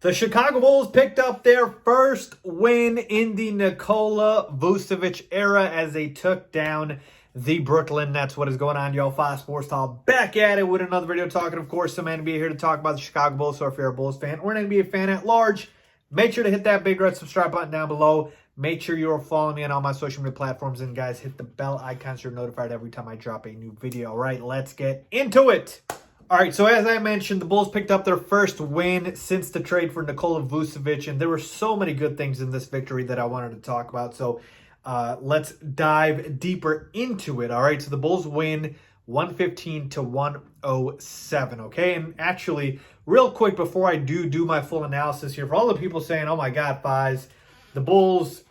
The Chicago Bulls picked up their first win in the Nikola Vucevic era as they took down the Brooklyn Nets. What is going on, yo? Faiz Sports Talk back at it with another video talking, of course, some NBA here to talk about the Chicago Bulls. So if you're a Bulls fan or an NBA fan at large, make sure to hit that big red subscribe button down below. Make sure you're following me on all my social media platforms. And guys, hit the bell icon so you're notified every time I drop a new video. All right, let's get into it. All right, so as I mentioned, the Bulls picked up their first win since the trade for Nikola Vucevic, and there were so many good things in this victory that I wanted to talk about. So let's dive deeper into it. All right, so the Bulls win 115-107, okay? And actually, real quick before I do my full analysis here, for all the people saying, oh my God, Faiz, the Bulls,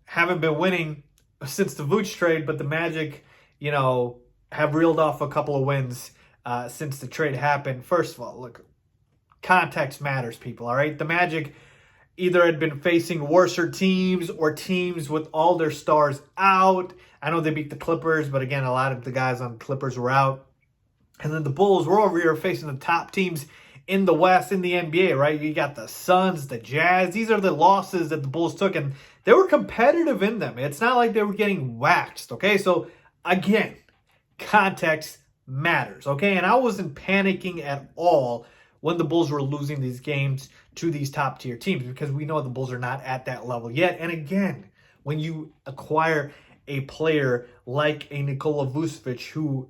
haven't been winning since the Vooch trade, but the Magic, have reeled off a couple of wins since the trade happened. First of all, look, context matters, people, all right? The Magic either had been facing worser teams or teams with all their stars out. I know they beat the Clippers, but again, a lot of the guys on the Clippers were out. And then the Bulls were over here facing the top teams in the West, in the NBA, right? You got the Suns, the Jazz. These are the losses that the Bulls took, and they were competitive in them. It's not like they were getting waxed, okay? So, again, context matters, okay? And I wasn't panicking at all when the Bulls were losing these games to these top-tier teams because we know the Bulls are not at that level yet. And again, when you acquire a player like a Nikola Vucevic who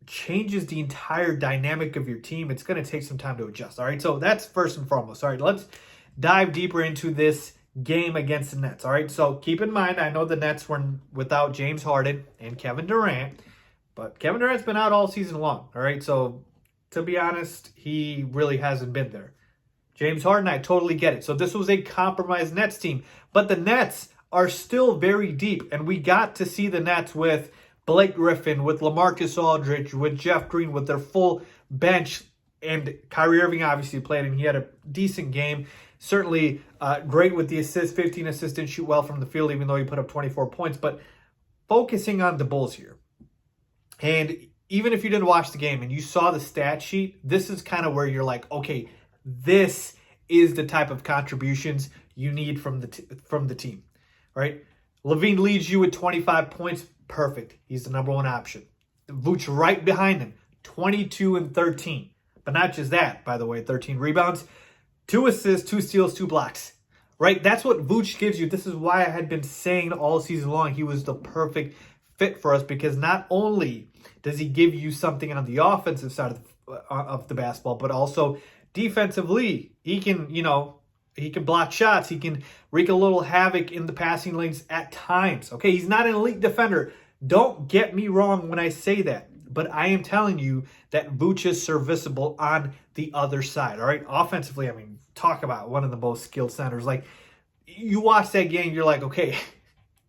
changes the entire dynamic of your team, it's going to take some time to adjust, all right? So that's first and foremost. All right, let's dive deeper into this game against the Nets, all right? So keep in mind, I know the Nets were without James Harden and Kevin Durant, but Kevin Durant's been out all season long, all right? So to be honest, he really hasn't been there. James Harden, I totally get it. So this was a compromised Nets team, but the Nets are still very deep, and we got to see the Nets with Blake Griffin, with LaMarcus Aldridge, with Jeff Green, with their full bench, and Kyrie Irving obviously played, and he had a decent game. Certainly great with the assists, 15 assists, didn't shoot well from the field, even though he put up 24 points. But focusing on the Bulls here, and even if you didn't watch the game and you saw the stat sheet, this is kind of where you're like, okay, this is the type of contributions you need from the team, right? LaVine leads you with 25 points. Perfect. He's the number one option. Vooch right behind him, 22 and 13. But not just that, by the way, 13 rebounds, 2 assists, 2 steals, 2 blocks, right? That's what Vooch gives you. This is why I had been saying all season long he was the perfect fit for us, because not only does he give you something on the offensive side of the basketball, but also defensively, he can, he can block shots. He can wreak a little havoc in the passing lanes at times. Okay, he's not an elite defender. Don't get me wrong when I say that. But I am telling you that Vooch is serviceable on the other side. All right, offensively, I mean, talk about one of the most skilled centers. Like, you watch that game, you're like, okay,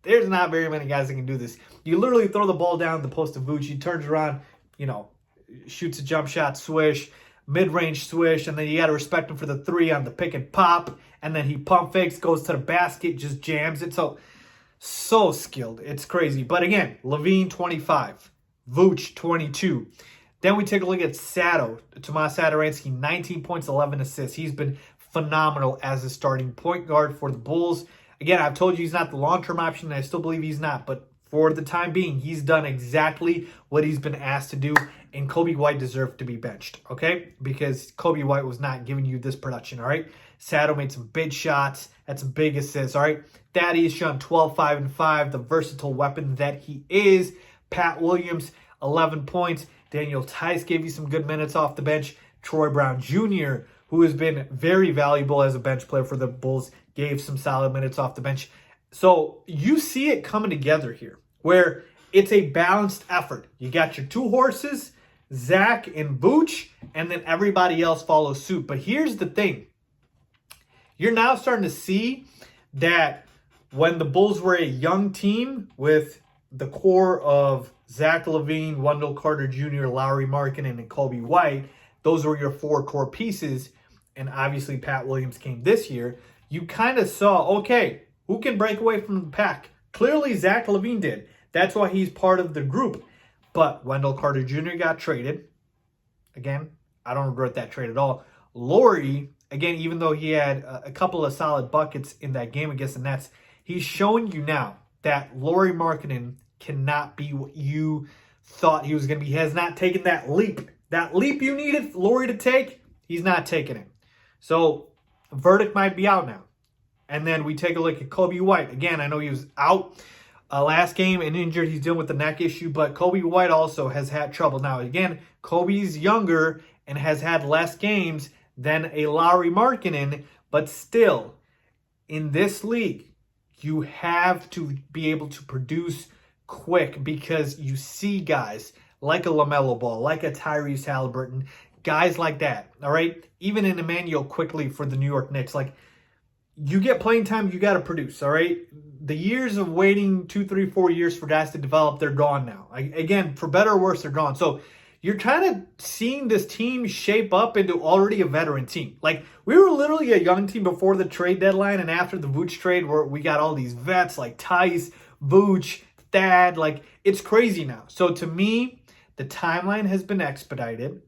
there's not very many guys that can do this. You literally throw the ball down the post of Vooch. He turns around, shoots a jump shot, swish, mid-range swish, and then you got to respect him for the 3 on the pick and pop, and then he pump fakes, goes to the basket, just jams it. So skilled. It's crazy. But again, LaVine 25, Vooch 22. Then we take a look at Tomas Satoransky, 19 points, 11 assists. He's been phenomenal as a starting point guard for the Bulls. Again, I've told you he's not the long-term option, and I still believe he's not, but for the time being, he's done exactly what he's been asked to do, and Kobe White deserved to be benched, okay? Because Kobe White was not giving you this production, all right? Sato made some big shots, had some big assists, all right? Thaddeus shot 12, 5, and 5, the versatile weapon that he is. Pat Williams, 11 points. Daniel Tice gave you some good minutes off the bench. Troy Brown Jr., who has been very valuable as a bench player for the Bulls, gave some solid minutes off the bench. So you see it coming together here, where it's a balanced effort. You got your 2 horses, Zach and Vooch, and then everybody else follows suit. But here's the thing. You're now starting to see that when the Bulls were a young team with the core of Zach LaVine, Wendell Carter Jr., Lauri Markkanen, and Kobe White, those were your 4 core pieces. And obviously Pat Williams came this year. You kind of saw, okay, who can break away from the pack? Clearly, Zach LaVine did. That's why he's part of the group. But Wendell Carter Jr. got traded. Again, I don't regret that trade at all. Lauri again, even though he had a couple of solid buckets in that game against the Nets, he's showing you now that Lauri Markkanen cannot be what you thought he was going to be. He has not taken that leap. That leap you needed Lauri to take, he's not taking it. So, verdict might be out now. And then we take a look at Kobe White. Again, I know he was out last game and injured. He's dealing with the neck issue, but Kobe White also has had trouble. Now, again, Kobe's younger and has had less games than a Lauri Markkanen, but still, in this league, you have to be able to produce quick because you see guys like a LaMelo Ball, like a Tyrese Halliburton, guys like that, all right? Even in Emmanuel Quickley for the New York Knicks, like, you get playing time, you got to produce, all right? The years of waiting 2, 3, 4 years for guys to develop, they're gone now. Again, for better or worse, they're gone. So you're kind of seeing this team shape up into already a veteran team. Like, we were literally a young team before the trade deadline, and after the Vooch trade, where we got all these vets like Tice, Vooch, Thad. Like, it's crazy now. So to me, the timeline has been expedited.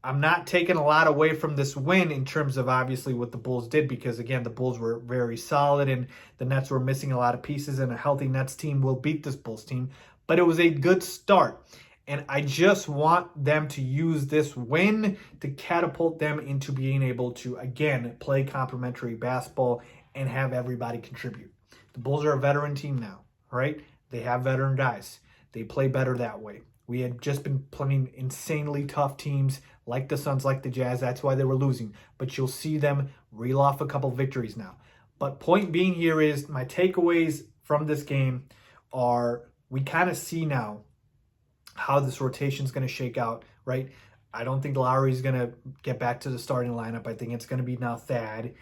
I'm not taking a lot away from this win in terms of obviously what the Bulls did, because again, the Bulls were very solid and the Nets were missing a lot of pieces, and a healthy Nets team will beat this Bulls team. But it was a good start, and I just want them to use this win to catapult them into being able to, again, play complementary basketball and have everybody contribute. The Bulls are a veteran team now, right? They have veteran guys. They play better that way. We had just been playing insanely tough teams like the Suns, like the Jazz. That's why they were losing. But you'll see them reel off a couple victories now. But point being here is my takeaways from this game are we kind of see now how this rotation is going to shake out, right? I don't think Lowry is going to get back to the starting lineup. I think it's going to be now Thad.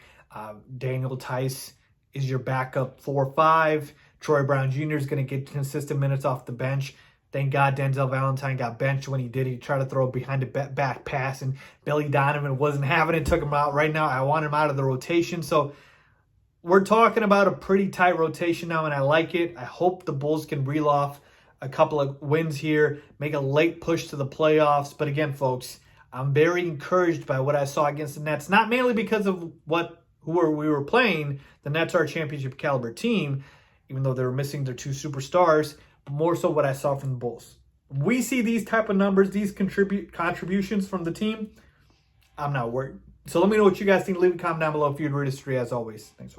Daniel Tice is your backup 4-5. Troy Brown Jr. is going to get consistent minutes off the bench. Thank God Denzel Valentine got benched when he did. He tried to throw it behind a back pass, and Billy Donovan wasn't having it, took him out. Right now, I want him out of the rotation. So we're talking about a pretty tight rotation now, and I like it. I hope the Bulls can reel off a couple of wins here, make a late push to the playoffs. But again, folks, I'm very encouraged by what I saw against the Nets, not mainly because of who we were playing. The Nets are a championship caliber team, even though they were missing their two superstars, but more so what I saw from the Bulls. We see these type of numbers, these contributions from the team, I'm not worried. So let me know what you guys think. Leave a comment down below if you agree or disagree, as always. Thanks for watching.